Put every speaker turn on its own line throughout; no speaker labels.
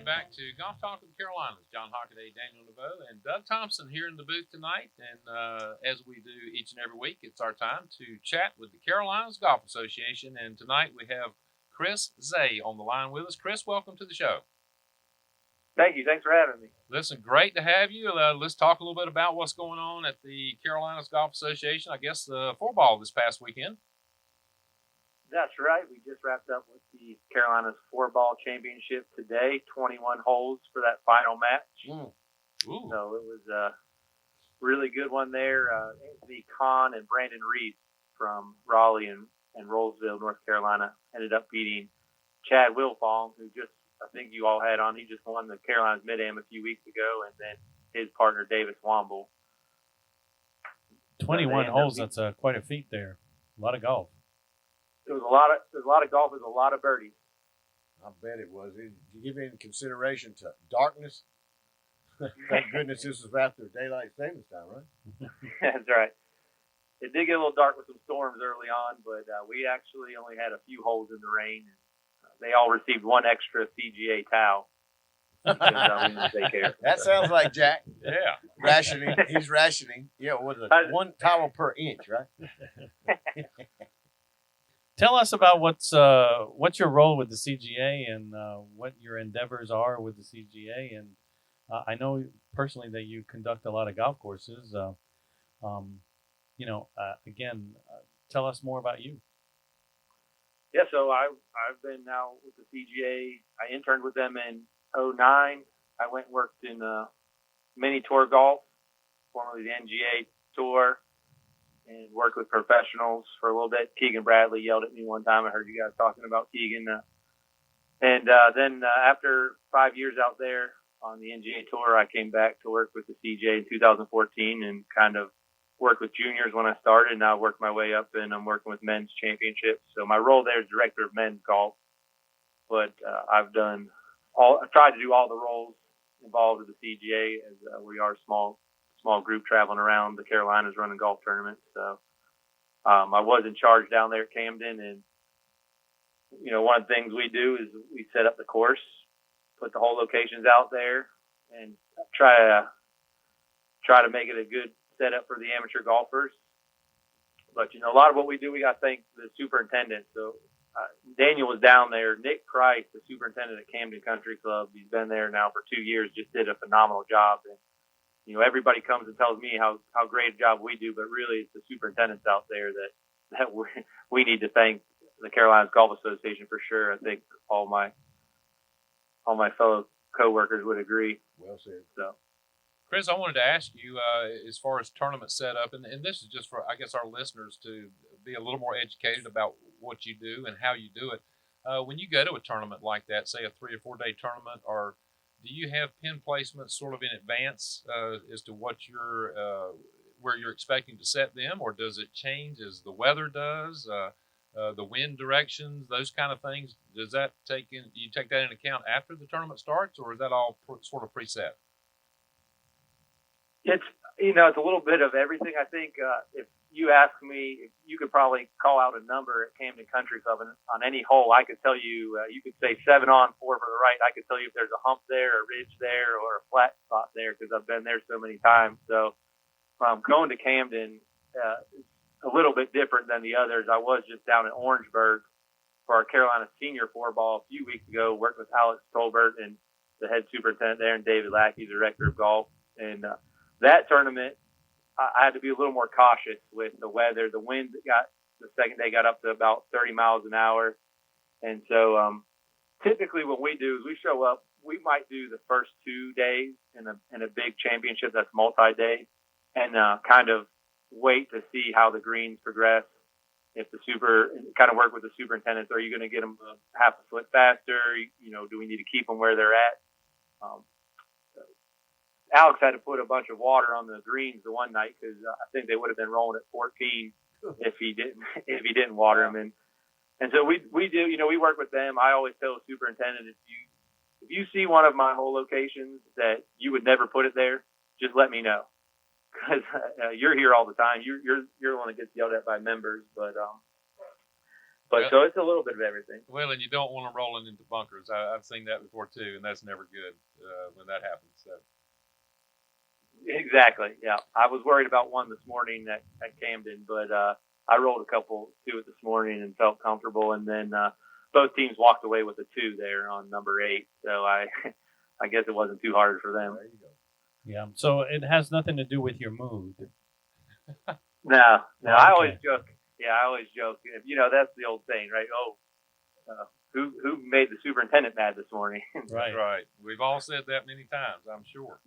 welcome back to Golf Talk with the Carolinas. John Hockaday, Daniel Neveau, and Doug Thompson here in the booth tonight. And as we do each and every week, it's our time to chat with the Carolinas Golf Association. And tonight we have Chris Zay on the line with us. Chris, welcome to the show.
Thank you. Thanks for having me.
Listen, great to have you. Let's talk a little bit about what's going on at the Carolinas Golf Association. I guess the four-ball this past weekend.
That's right. We just wrapped up with the Carolinas Four-Ball Championship today, 21 holes for that final match.
Ooh.
So it was a really good one there. Anthony Kahn and Brandon Reese from Raleigh and Rollsville, North Carolina, ended up beating Chad Wilfong, who I think you all had on. He just won the Carolinas Mid-Am a few weeks ago, and then his partner, Davis Womble.
21 holes, that's quite a feat there. A lot of golf.
It was a lot of golf. It was a lot of birdies.
I bet it was. Did you give any consideration to darkness? Thank goodness this was after daylight savings time, right?
That's right. It did get a little dark with some storms early on, but we actually only had a few holes in the rain. They all received one extra CGA towel. Because, we didn't take care of
That sounds like Jack.
Yeah.
Rationing. He's rationing. Yeah, what is it? One towel per inch, right?
Tell us about what's your role with the CGA and what your endeavors are with the CGA. And I know personally that you conduct a lot of golf courses. Again, tell us more about you.
Yeah, so I've been now with the CGA. I interned with them in 2009. I went and worked in mini tour golf, formerly the NGA tour, and worked with professionals for a little bit. Keegan Bradley yelled at me one time. I heard you guys talking about Keegan. Then after 5 years out there on the NGA tour, I came back to work with the CGA in 2014 and kind of worked with juniors when I started. And now I worked my way up, and I'm working with men's championships. So my role there is director of men's golf. But I've tried to do all the roles involved with the CGA, as we are a small group traveling around the Carolinas running golf tournaments. So I was in charge down there at Camden, and one of the things we do is we set up the course, put the whole locations out there, and try to make it a good setup for the amateur golfers. But a lot of what we do, we got to thank the superintendent. So Daniel was down there. Nick Price, the superintendent at Camden Country Club, he's been there now for 2 years, just did a phenomenal job. And everybody comes and tells me how great a job we do, but really it's the superintendents out there that we need to thank the Carolinas Golf Association for sure. I think all my fellow coworkers would agree.
Well said.
So,
Chris, I wanted to ask you as far as tournament setup, and this is just for, I guess, our listeners to be a little more educated about what you do and how you do it. When you go to a tournament like that, say a 3 or 4 day tournament, or do you have pin placements sort of in advance as to what where you're expecting to set them, or does it change as the weather does, the wind directions, those kind of things? Does that do you take that into account after the tournament starts, or is that all sort of preset?
It's a little bit of everything. I think if you ask me, if you could probably call out a number at Camden Country Club on any hole, I could tell you. You could say 7 on, 4 for the right. I could tell you if there's a hump there, a ridge there, or a flat spot there because I've been there so many times. So going to Camden, it's a little bit different than the others. I was just down in Orangeburg for our Carolina Senior Four-Ball a few weeks ago, worked with Alex Tolbert and the head superintendent there, and David Lackey, the director of golf. And that tournament, I had to be a little more cautious with the weather. The wind the second day got up to about 30 miles an hour. And so typically what we do is we show up, we might do the first 2 days in a big championship that's multi-day, and kind of wait to see how the greens progress. If kind of work with the superintendents, are you going to get them half a foot faster? Do we need to keep them where they're at? Alex had to put a bunch of water on the greens the one night because I think they would have been rolling at 14 if he didn't water them. And so we do, we work with them. I always tell the superintendent, if you see one of my whole locations that you would never put it there, just let me know, because you're here all the time. You're the one that gets yelled at by members. But But so it's a little bit of everything.
Well, and you don't want them rolling into bunkers. I've seen that before too, and that's never good when that happens. So.
Exactly. Yeah, I was worried about one this morning at Camden, but I rolled a couple to it this morning and felt comfortable. And then both teams walked away with a 2 there on number 8. So I guess it wasn't too hard for them.
There you go.
Yeah. So it has nothing to do with your mood.
No,
Okay.
I always joke. Yeah, I always joke. You know, that's the old saying, right? Oh, who made the superintendent mad this morning?
Right.
That's right. We've all said that many times, I'm sure.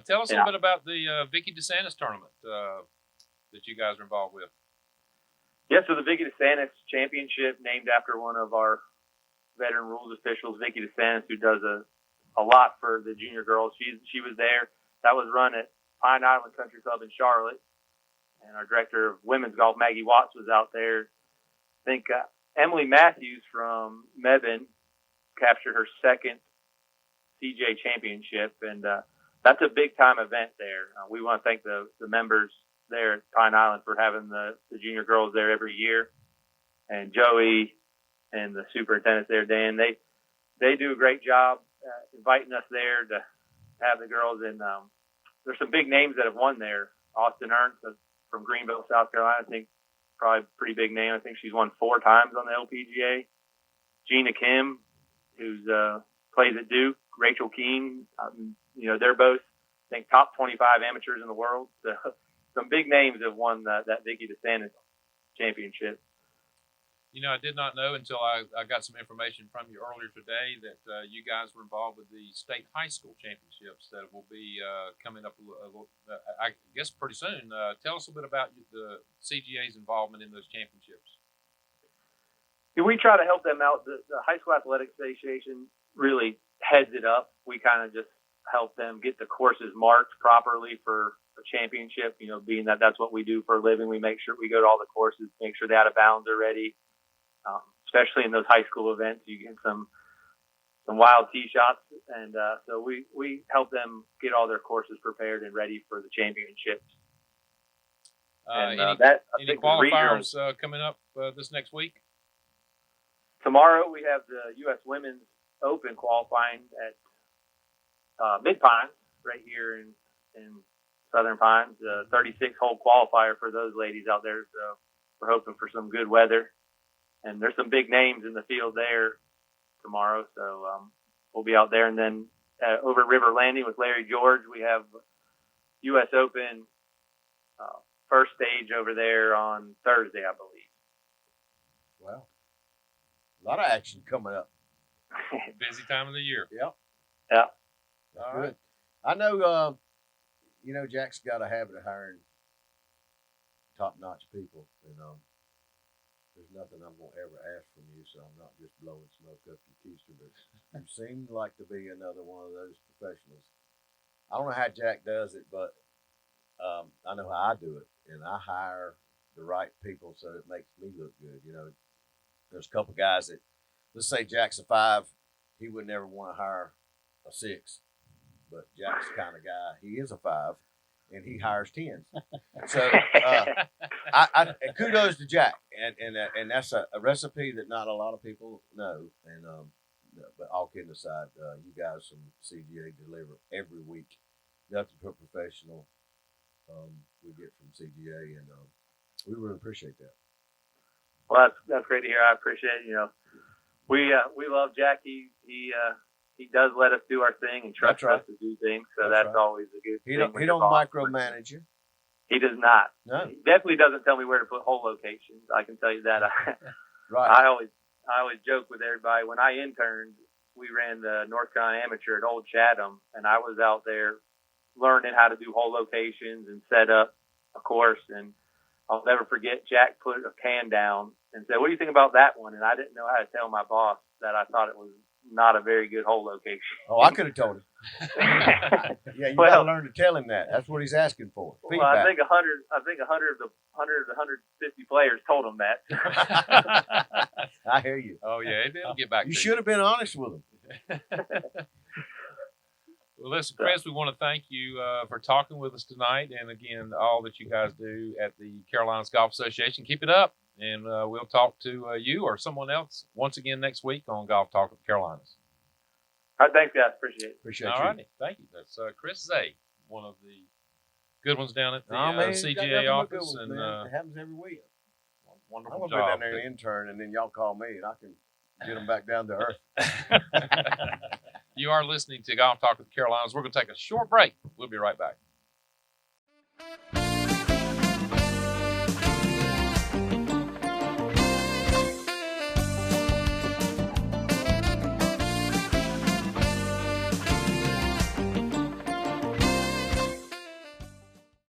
Tell us a
Yeah.
little bit about the Vicky DeSantis tournament that you guys are involved with.
Yeah, so the Vicky DeSantis Championship, named after one of our veteran rules officials, Vicky DeSantis, who does a lot for the junior girls. She was there. That was run at Pine Island Country Club in Charlotte. And our director of women's golf, Maggie Watts, was out there. I think Emily Matthews from Mebane captured her second CJ championship, and that's a big-time event there. We want to thank the members there at Pine Island for having the junior girls there every year. And Joey and the superintendent there, Dan, they do a great job inviting us there to have the girls. And there's some big names that have won there. Austin Ernst from Greenville, South Carolina, I think probably a pretty big name. I think she's won 4 times on the LPGA. Gina Kim, who's plays at Duke. Rachel Keene, they're both, I think, top 25 amateurs in the world. So some big names have won that Vicky DeSantis championship.
You know, I did not know until I got some information from you earlier today that you guys were involved with the state high school championships that will be coming up, I guess, pretty soon. Tell us a bit about the CGA's involvement in those championships.
We try to help them out. The High School Athletic Association really heads it up. We kind of just help them get the courses marked properly for a championship. You know, being that that's what we do for a living, we make sure we go to all the courses, make sure the out of bounds are ready. Especially in those high school events, you get some wild tee shots, and so we help them get all their courses prepared and ready for the championships.
Any qualifiers coming up this next week?
Tomorrow we have the U.S. Women's Open qualifying at Mid Pines right here in Southern Pines. 36-hole qualifier for those ladies out there. So we're hoping for some good weather. And there's some big names in the field there tomorrow. So we'll be out there. And then over at River Landing with Larry George, we have U.S. Open first stage over there on Thursday, I believe.
Wow. A lot of action coming up.
Busy time of the year.
Yep.
Yeah.
That's
All
good.
right.
I know, Jack's got a habit of hiring top-notch people. And there's nothing I'm going to ever ask from you, so I'm not just blowing smoke up your keister, but you seem like to be another one of those professionals. I don't know how Jack does it, but I know how I do it, and I hire the right people so it makes me look good. You know, there's a couple guys that, let's say Jack's a 5, he would never want to hire a 6, but Jack's the kind of guy, he is a 5, and he hires 10s. So I kudos to Jack, and that's a recipe that not a lot of people know. And but all kidding aside, you guys from CGA deliver every week. Nothing but professional we get from CGA, and we really appreciate that.
Well, that's great to hear. I appreciate it. You know, we love Jack. He does let us do our thing and trust us to do things. So that's right. Always a good thing.
He don't micromanage you.
He does not.
No.
He definitely doesn't tell me where to put hole locations. I can tell you that.
Right.
I always joke with everybody. When I interned, we ran the North Carolina Amateur at Old Chatham, and I was out there learning how to do hole locations and set up a course. And I'll never forget, Jack put a can down and said, "What do you think about that one?" And I didn't know how to tell my boss that I thought it was not a very good hole location.
Oh, I could have told him. Yeah, you got to learn to tell him that. That's what he's asking for.
Well, I think 100 of the 150 players told him that.
I hear you.
Oh yeah, they'll get back.
You should have been honest with him.
Well, listen, Chris, we want to thank you for talking with us tonight, and again, all that you guys do at the Carolinas Golf Association. Keep it up, And we'll talk to you or someone else once again next week on Golf Talk with the Carolinas.
All right, thanks, guys. Appreciate it.
Appreciate
All
you.
righty. Thank you. That's Chris Zay, one of the good ones down at the
Nah, man, you got
CGA
nothing but good
office.
ones,
And
man. It happens every week. I'm
wonderful
gonna be
job.
down there and intern, and then y'all call me, and I can get them back down to earth.
You are listening to Golf Talk with the Carolinas. We're going to take a short break. We'll be right back.